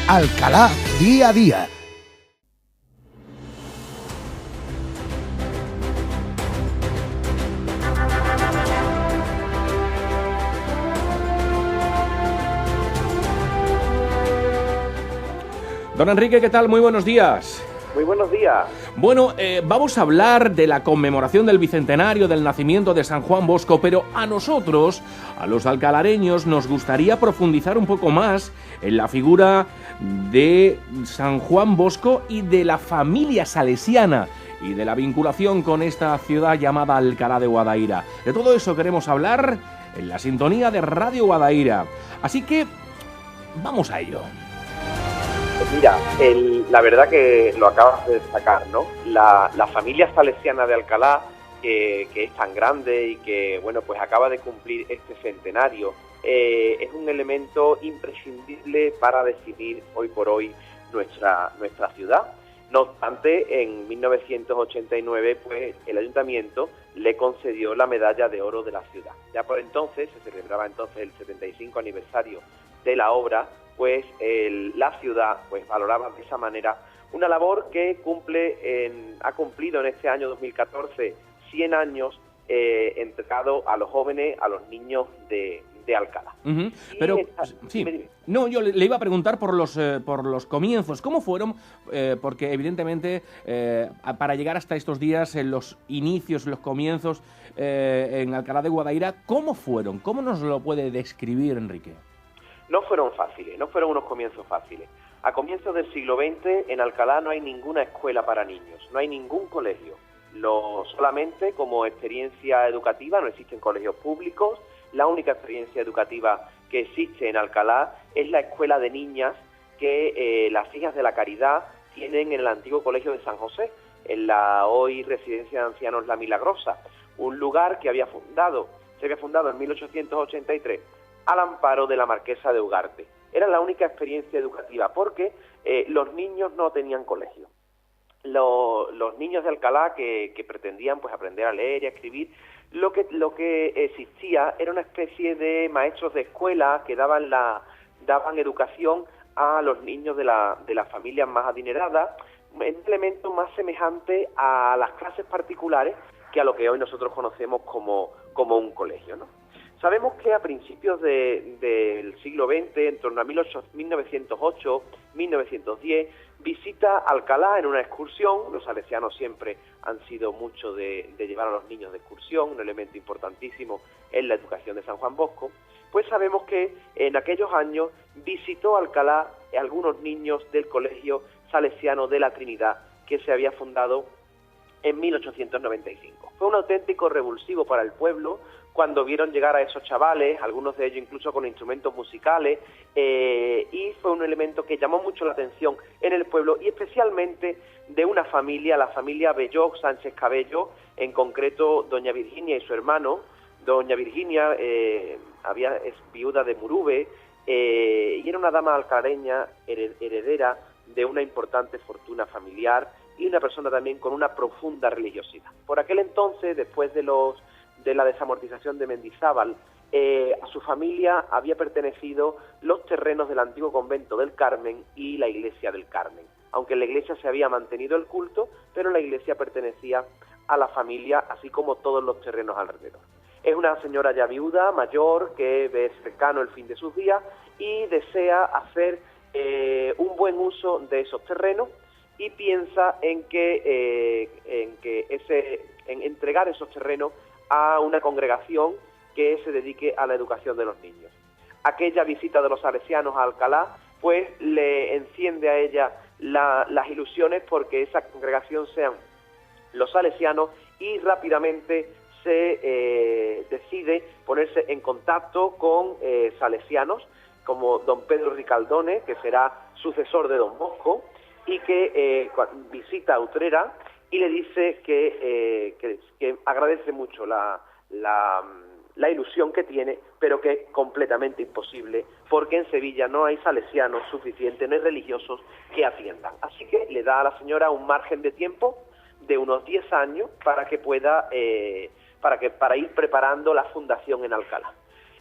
Alcalá Día a Día. Don Enrique, ¿qué tal? Muy buenos días. Muy buenos días. Bueno, vamos a hablar de la conmemoración del bicentenario del nacimiento de San Juan Bosco, pero a nosotros, a los alcalareños, nos gustaría profundizar un poco más en la figura de San Juan Bosco y de la familia salesiana y de la vinculación con esta ciudad llamada Alcalá de Guadaira. De todo eso queremos hablar en la sintonía de Radio Guadaira. Así que, vamos a ello. Mira, la verdad que lo acabas de destacar, ¿no? La familia salesiana de Alcalá, que es tan grande y que, bueno, pues acaba de cumplir este centenario, es un elemento imprescindible para definir hoy por hoy nuestra ciudad. No obstante, en 1989, pues el ayuntamiento le concedió la medalla de oro de la ciudad. Ya por entonces, se celebraba entonces el 75 aniversario de la obra, pues la ciudad pues valoraba de esa manera una labor que ha cumplido en este año 2014 100 años entregado a los jóvenes, a los niños de Alcalá. Pero sí, no, yo le iba a preguntar por los comienzos, ¿cómo fueron? Porque evidentemente para llegar hasta estos días, en los inicios, los comienzos en Alcalá de Guadaira, ¿cómo fueron? ¿Cómo nos lo puede describir, Enrique? No fueron fáciles, no fueron unos comienzos fáciles. A comienzos del siglo XX en Alcalá no hay ninguna escuela para niños, no hay ningún colegio. Solamente como experiencia educativa, no existen colegios públicos. La única experiencia educativa que existe en Alcalá es la escuela de niñas que las Hijas de la Caridad tienen en el antiguo colegio de San José, en la hoy residencia de ancianos La Milagrosa, un lugar que se había fundado en 1883 al amparo de la marquesa de Ugarte. Era la única experiencia educativa porque los niños no tenían colegio. Los niños de Alcalá que pretendían pues aprender a leer y a escribir, lo que existía era una especie de maestros de escuela que daban educación a los niños de las familias más adineradas, un elemento más semejante a las clases particulares que a lo que hoy nosotros conocemos como un colegio, ¿no? Sabemos que a principios del siglo XX, en torno a 1908, 1910, visita Alcalá en una excursión. Los salesianos siempre han sido mucho de llevar a los niños de excursión, un elemento importantísimo en la educación de San Juan Bosco. Pues sabemos que en aquellos años visitó Alcalá algunos niños del Colegio Salesiano de la Trinidad, que se había fundado en 1895. Fue un auténtico revulsivo para el pueblo cuando vieron llegar a esos chavales, algunos de ellos incluso con instrumentos musicales, y fue un elemento que llamó mucho la atención en el pueblo, y especialmente de una familia, la familia Belloc Sánchez Cabello, en concreto doña Virginia y su hermano. Doña Virginia es viuda de Murube, y era una dama alcalareña heredera de una importante fortuna familiar y una persona también con una profunda religiosidad. Por aquel entonces, después de la desamortización de Mendizábal, a su familia había pertenecido los terrenos del antiguo convento del Carmen y la iglesia del Carmen. Aunque en la iglesia se había mantenido el culto, pero la iglesia pertenecía a la familia, así como todos los terrenos alrededor. Es una señora ya viuda, mayor, que ve cercano el fin de sus días y desea hacer un buen uso de esos terrenos, y piensa en entregar esos terrenos a una congregación que se dedique a la educación de los niños. Aquella visita de los salesianos a Alcalá pues le enciende a ella las ilusiones porque esa congregación sean los salesianos, y rápidamente se decide ponerse en contacto con salesianos como don Pedro Ricaldone, que será sucesor de don Bosco, y que visita a Utrera y le dice que agradece mucho la ilusión que tiene, pero que es completamente imposible, porque en Sevilla no hay salesianos suficientes, no hay religiosos que atiendan. Así que le da a la señora un margen de tiempo de unos 10 años para que pueda para ir preparando la fundación en Alcalá.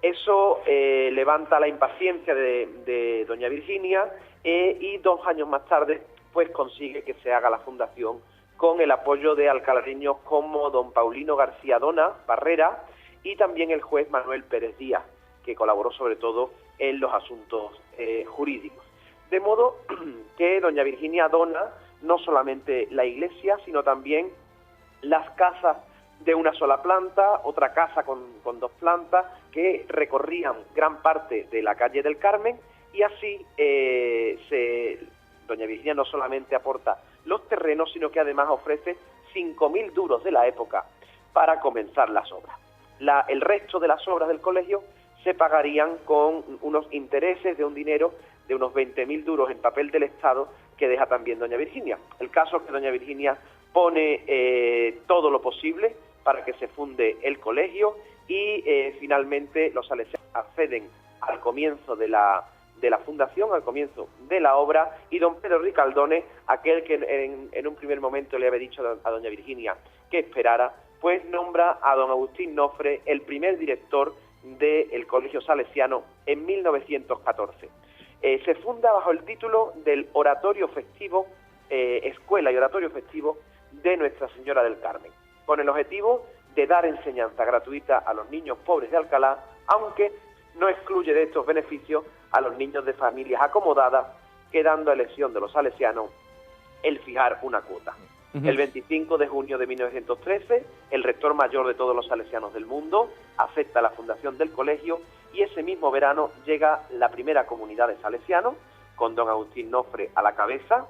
Eso levanta la impaciencia de doña Virginia y 2 años más tarde pues consigue que se haga la fundación con el apoyo de alcalareños como don Paulino García Dona Barrera y también el juez Manuel Pérez Díaz, que colaboró sobre todo en los asuntos jurídicos. De modo que doña Virginia dona no solamente la iglesia, sino también las casas de una sola planta, otra casa con 2 plantas, que recorrían gran parte de la calle del Carmen, y así doña Virginia no solamente aporta los terrenos, sino que además ofrece 5.000 duros de la época para comenzar las obras. El resto de las obras del colegio se pagarían con unos intereses de un dinero de unos 20.000 duros en papel del Estado que deja también doña Virginia. El caso es que doña Virginia pone todo lo posible para que se funde el colegio y finalmente los salesianos acceden al comienzo de la fundación, al comienzo de la obra, y don Pedro Ricaldone, aquel que en un primer momento le había dicho a doña Virginia que esperara, pues nombra a don Agustín Nofre el primer director del Colegio Salesiano en 1914. Se funda bajo el título del Oratorio Festivo, Escuela y Oratorio Festivo de Nuestra Señora del Carmen, con el objetivo de dar enseñanza gratuita a los niños pobres de Alcalá, aunque no excluye de estos beneficios a los niños de familias acomodadas, quedando a elección de los salesianos el fijar una cuota. El 25 de junio de 1913, el rector mayor de todos los salesianos del mundo acepta la fundación del colegio y ese mismo verano llega la primera comunidad de salesianos, con don Agustín Nofre a la cabeza,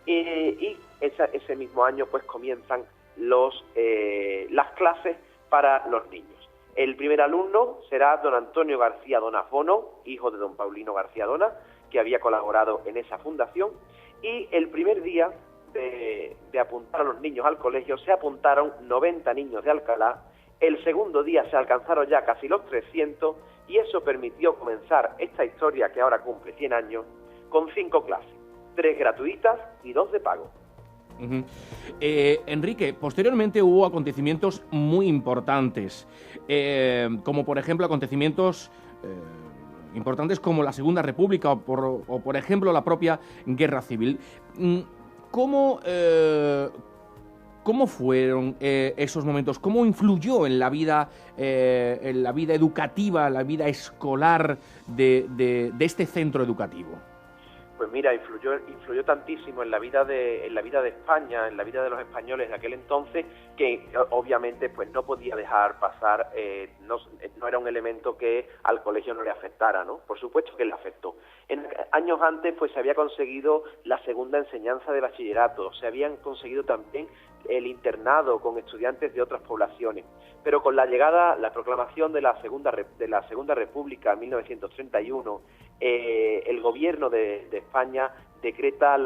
y ese mismo año pues comienzan las clases para los niños. El primer alumno será don Antonio García Dona Fono, hijo de don Paulino García Dona, que había colaborado en esa fundación, y el primer día de apuntar a los niños al colegio se apuntaron 90 niños de Alcalá. El segundo día se alcanzaron ya casi los 300 y eso permitió comenzar esta historia que ahora cumple 100 años con 5 clases, 3 gratuitas y 2 de pago. Enrique, posteriormente hubo acontecimientos muy importantes, como por ejemplo acontecimientos importantes como la Segunda República o por ejemplo la propia Guerra Civil. ¿Cómo fueron esos momentos? ¿Cómo influyó en la vida educativa, la vida escolar de este centro educativo? Pues mira, influyó tantísimo en la vida de España, en la vida de los españoles de aquel entonces, que obviamente pues no podía dejar pasar, no era un elemento que al colegio no le afectara, ¿no? Por supuesto que le afectó. Años antes pues se había conseguido la segunda enseñanza de bachillerato, se habían conseguido también el internado con estudiantes de otras poblaciones, pero con la proclamación de la Segunda República en 1931, el gobierno de España decreta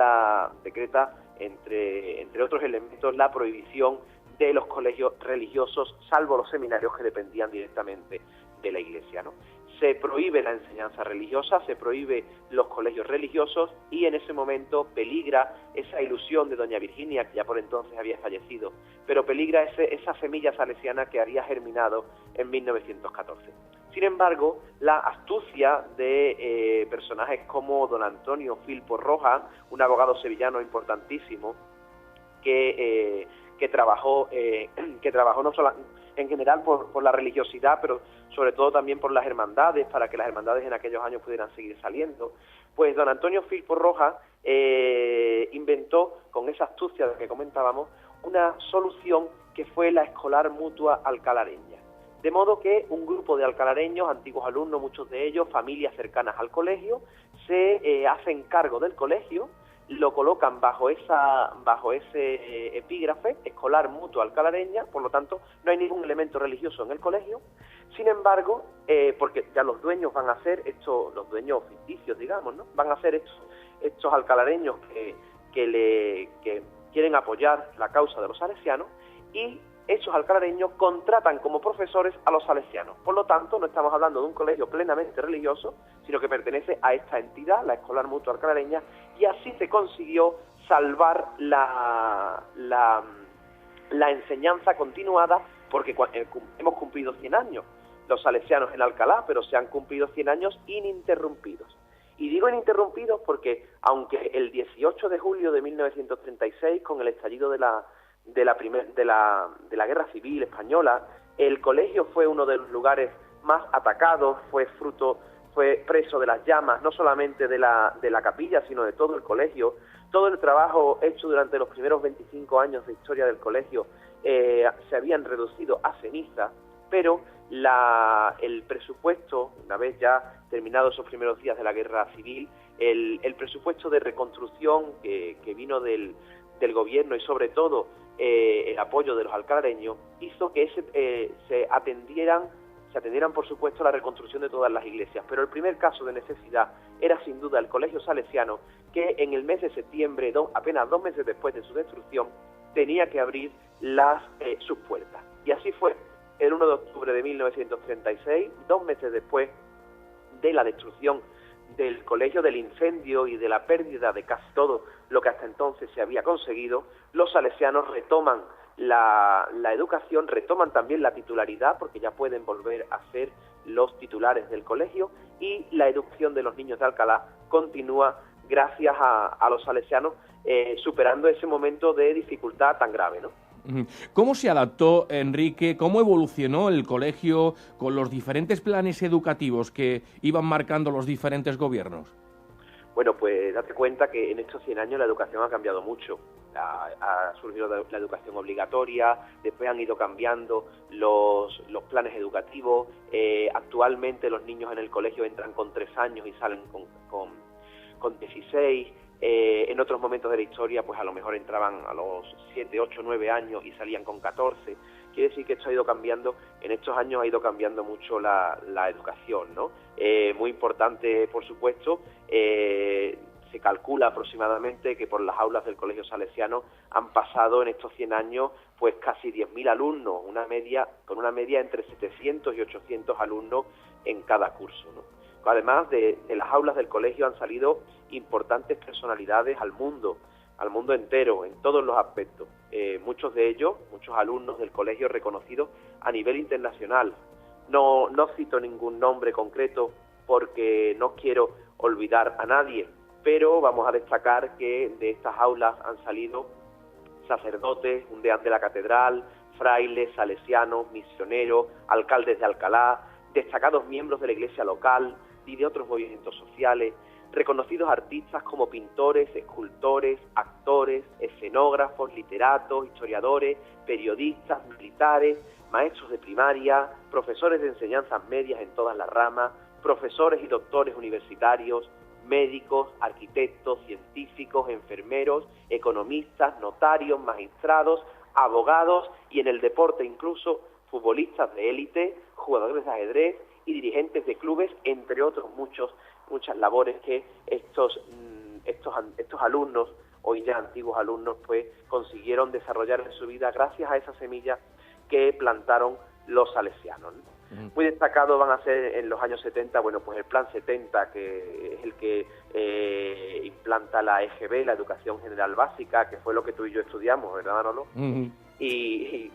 entre otros elementos la prohibición de los colegios religiosos, salvo los seminarios que dependían directamente de la Iglesia, ¿no? Se prohíbe la enseñanza religiosa, se prohíbe los colegios religiosos y en ese momento peligra esa ilusión de doña Virginia, que ya por entonces había fallecido, pero peligra esa semilla salesiana que había germinado en 1914. Sin embargo, la astucia de personajes como don Antonio Filpo Rojas, un abogado sevillano importantísimo, que trabajó no solo en general por la religiosidad, pero sobre todo también por las hermandades, para que las hermandades en aquellos años pudieran seguir saliendo, pues don Antonio Filpo Rojas inventó, con esa astucia de que comentábamos, una solución que fue la escolar mutua alcalareña. De modo que un grupo de alcalareños, antiguos alumnos, muchos de ellos, familias cercanas al colegio, se hacen cargo del colegio, lo colocan bajo ese epígrafe, escolar mutua alcalareña, por lo tanto no hay ningún elemento religioso en el colegio. Sin embargo, porque ya los dueños van a ser los dueños ficticios, digamos, ¿no? Van a ser estos alcalareños que quieren apoyar la causa de los salesianos, y esos alcalareños contratan como profesores a los salesianos. Por lo tanto, no estamos hablando de un colegio plenamente religioso, sino que pertenece a esta entidad, la Escolar Mutua Alcalareña, y así se consiguió salvar la enseñanza continuada, porque hemos cumplido 100 años. los salesianos en Alcalá, pero se han cumplido 100 años ininterrumpidos. Y digo ininterrumpidos porque, aunque el 18 de julio de 1936, con el estallido de la Guerra Civil Española, el colegio fue uno de los lugares más atacados, fue preso de las llamas, no solamente de la capilla, sino de todo el colegio. Todo el trabajo hecho durante los primeros 25 años de historia del colegio se habían reducido a ceniza, pero el presupuesto, una vez ya terminados esos primeros días de la Guerra Civil, el presupuesto de reconstrucción que vino del gobierno y sobre todo el apoyo de los alcalareños hizo que se atendieran por supuesto a la reconstrucción de todas las iglesias, pero el primer caso de necesidad era sin duda el Colegio Salesiano, que en el mes de septiembre, apenas 2 meses después de su destrucción, tenía que abrir sus puertas. Y así fue. El 1 de octubre de 1936, 2 meses después de la destrucción del colegio, del incendio y de la pérdida de casi todo lo que hasta entonces se había conseguido, los salesianos retoman la educación, retoman también la titularidad, porque ya pueden volver a ser los titulares del colegio, y la educación de los niños de Alcalá continúa gracias a los salesianos, superando ese momento de dificultad tan grave, ¿no? ¿Cómo se adaptó, Enrique? ¿Cómo evolucionó el colegio con los diferentes planes educativos que iban marcando los diferentes gobiernos? Bueno, pues date cuenta que en estos 100 años la educación ha cambiado mucho. Ha surgido la educación obligatoria, después han ido cambiando los planes educativos. Actualmente los niños en el colegio entran con 3 años y salen con 16. En otros momentos de la historia, pues a lo mejor entraban a los 7, 8, 9 años y salían con 14. Quiere decir que esto ha ido cambiando, en estos años ha ido cambiando mucho la educación, ¿no? Muy importante, por supuesto, se calcula aproximadamente que por las aulas del Colegio Salesiano han pasado en estos 100 años pues casi 10.000 alumnos, con una media entre 700 y 800 alumnos en cada curso, ¿no? Además de las aulas del colegio han salido importantes personalidades al mundo entero, en todos los aspectos. Muchos de ellos, muchos alumnos del colegio reconocidos a nivel internacional. No cito ningún nombre concreto porque no quiero olvidar a nadie, pero vamos a destacar que de estas aulas han salido sacerdotes, un deán de la catedral, frailes, salesianos, misioneros, alcaldes de Alcalá, destacados miembros de la iglesia local y de otros movimientos sociales, reconocidos artistas como pintores, escultores, actores, escenógrafos, literatos, historiadores, periodistas, militares, maestros de primaria, profesores de enseñanzas medias en todas las ramas, profesores y doctores universitarios, médicos, arquitectos, científicos, enfermeros, economistas, notarios, magistrados, abogados y en el deporte incluso futbolistas de élite, jugadores de ajedrez y dirigentes de clubes, entre otros muchas labores que estos alumnos, hoy ya antiguos alumnos, pues consiguieron desarrollar en su vida gracias a esa semilla que plantaron los salesianos, ¿no? Muy destacado van a ser en los años 70, bueno, pues el Plan 70, que es el que implanta la EGB, la Educación General Básica, que fue lo que tú y yo estudiamos, ¿verdad, Manolo? Y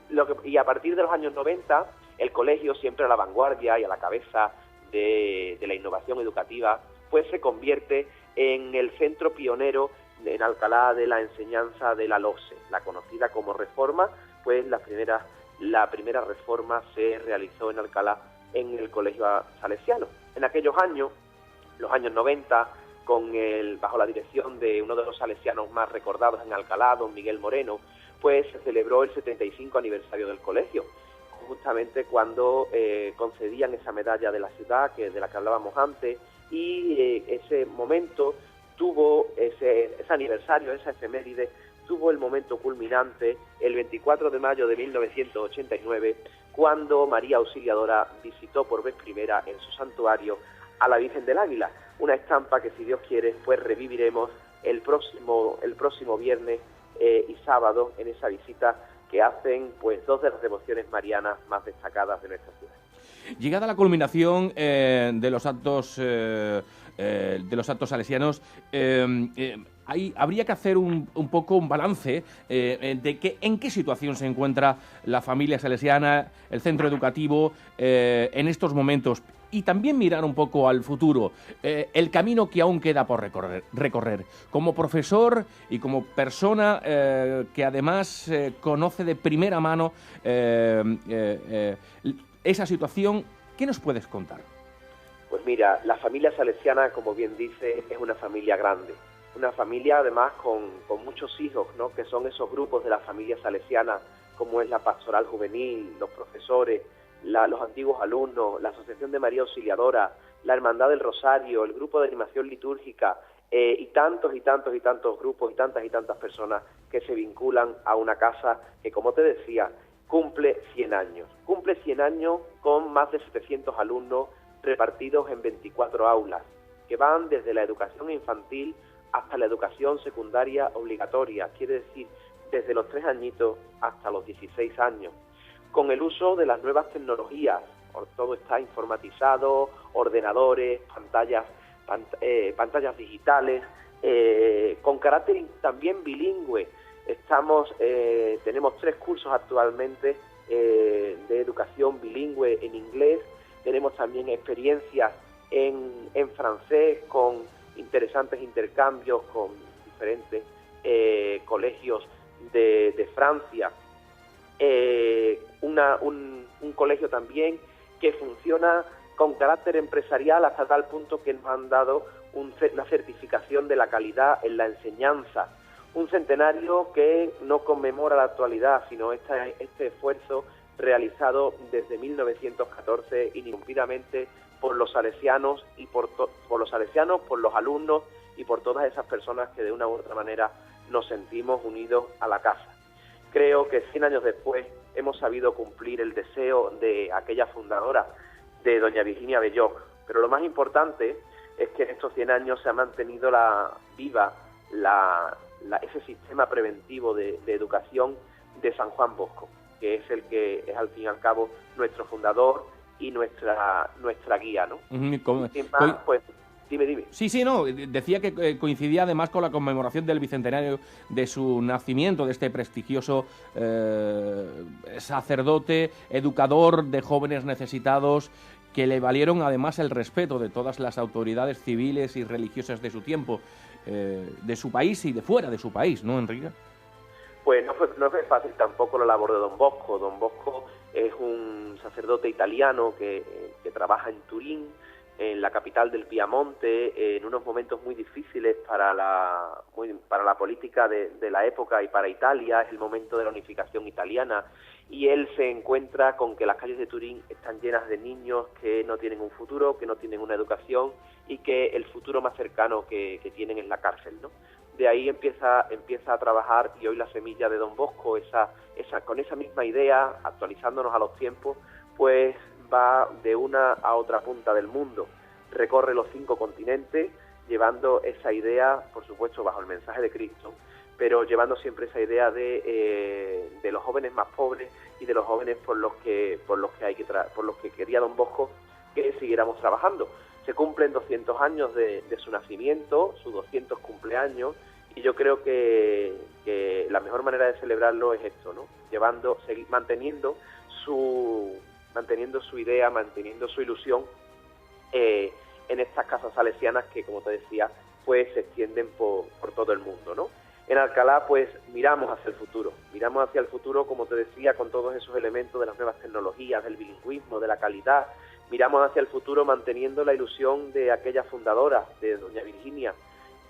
a partir de los años 90, el colegio, siempre a la vanguardia y a la cabeza de la innovación educativa, pues se convierte en el centro pionero en Alcalá de la enseñanza de la LOSE, la conocida como reforma, pues la primera reforma se realizó en Alcalá en el colegio salesiano. En aquellos años, los años 90, bajo la dirección de uno de los salesianos más recordados en Alcalá, don Miguel Moreno, pues se celebró el 75 aniversario del colegio, justamente cuando concedían esa medalla de la ciudad, de la que hablábamos antes, y ese momento tuvo, ese aniversario, esa efeméride, tuvo el momento culminante el 24 de mayo de 1989, cuando María Auxiliadora visitó por vez primera en su santuario a la Virgen del Águila, una estampa que, si Dios quiere, pues reviviremos el próximo viernes y sábado en esa visita que hacen pues 2 de las devociones marianas más destacadas de nuestra ciudad. Llegada la culminación de los actos de los actos salesianos, habría que hacer un poco un balance de en qué situación se encuentra la familia salesiana, el centro educativo, en estos momentos. Y también mirar un poco al futuro, el camino que aún queda por recorrer. Como profesor y como persona que además conoce de primera mano esa situación, ¿qué nos puedes contar? Pues mira, la familia salesiana, como bien dice, es una familia grande. Una familia además con muchos hijos, ¿no? Que son esos grupos de la familia salesiana, como es la pastoral juvenil, los profesores, los antiguos alumnos, la Asociación de María Auxiliadora, la Hermandad del Rosario, el grupo de animación litúrgica y tantos grupos y tantas personas que se vinculan a una casa que, como te decía, cumple 100 años. Cumple 100 años con más de 700 alumnos repartidos en 24 aulas, que van desde la educación infantil hasta la educación secundaria obligatoria, quiere decir, desde los 3 añitos hasta los 16 años. Con el uso de las nuevas tecnologías, todo está informatizado, ordenadores, pantallas digitales, con carácter también bilingüe. Tenemos 3 cursos actualmente de educación bilingüe en inglés, tenemos también experiencias en francés con interesantes intercambios con diferentes colegios de Francia. Un colegio también que funciona con carácter empresarial hasta tal punto que nos han dado una certificación de la calidad en la enseñanza. Un centenario que no conmemora la actualidad, sino este esfuerzo realizado desde 1914 ininterrumpidamente por los salesianos y por los alumnos y por todas esas personas que de una u otra manera nos sentimos unidos a la casa. Creo que 100 años después hemos sabido cumplir el deseo de aquella fundadora, de doña Virginia Belloc, pero lo más importante es que en estos 100 años se ha mantenido ese sistema preventivo de educación de San Juan Bosco, que es el que es al fin y al cabo nuestro fundador y nuestra guía, ¿no? Pues dime. Sí, no, decía que coincidía además con la conmemoración del bicentenario de su nacimiento, de este prestigioso sacerdote, educador de jóvenes necesitados, que le valieron además el respeto de todas las autoridades civiles y religiosas de su tiempo, de su país y de fuera de su país, ¿no, Enrique? Pues no fue fácil tampoco la labor de Don Bosco. Don Bosco es un sacerdote italiano que trabaja en Turín, en la capital del Piamonte, en unos momentos muy difíciles para la política de la época y para Italia. Es el momento de la unificación italiana, y él se encuentra con que las calles de Turín están llenas de niños que no tienen un futuro, que no tienen una educación, y que el futuro más cercano que tienen es la cárcel, ¿no? De ahí empieza a trabajar, y hoy la semilla de Don Bosco, con esa misma idea, actualizándonos a los tiempos, pues va de una a otra punta del mundo, recorre los 5 continentes, llevando esa idea, por supuesto, bajo el mensaje de Cristo, pero llevando siempre esa idea de los jóvenes más pobres y de los jóvenes por los que quería Don Bosco que siguiéramos trabajando. Se cumplen 200 años de su nacimiento, sus 200 cumpleaños, y yo creo que la mejor manera de celebrarlo es esto, ¿no? Manteniendo su idea, manteniendo su ilusión en estas casas salesianas que, como te decía, pues se extienden por todo el mundo, ¿no? En Alcalá, pues miramos hacia el futuro, como te decía, con todos esos elementos de las nuevas tecnologías, del bilingüismo, de la calidad. Miramos hacia el futuro manteniendo la ilusión de aquella fundadora, de doña Virginia.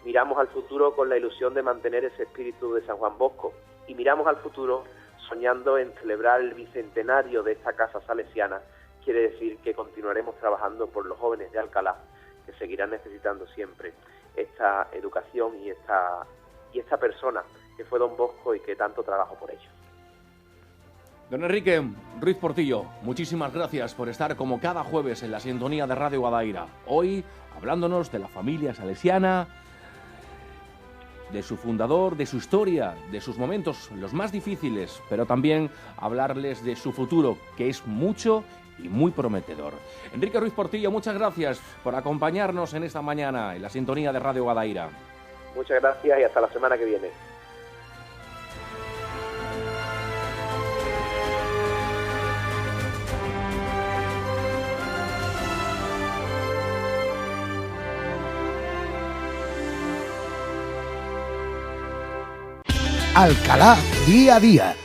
Miramos al futuro con la ilusión de mantener ese espíritu de San Juan Bosco. Y miramos al futuro soñando en celebrar el bicentenario de esta casa salesiana. Quiere decir que continuaremos trabajando por los jóvenes de Alcalá, que seguirán necesitando siempre esta educación y esta persona que fue Don Bosco y que tanto trabajó por ellos. Don Enrique Ruiz Portillo, muchísimas gracias por estar como cada jueves en la sintonía de Radio Guadaira. Hoy hablándonos de la familia salesiana, de su fundador, de su historia, de sus momentos los más difíciles, pero también hablarles de su futuro, que es mucho y muy prometedor. Enrique Ruiz Portillo, muchas gracias por acompañarnos en esta mañana en la sintonía de Radio Guadaira. Muchas gracias y hasta la semana que viene. Alcalá Día a Día.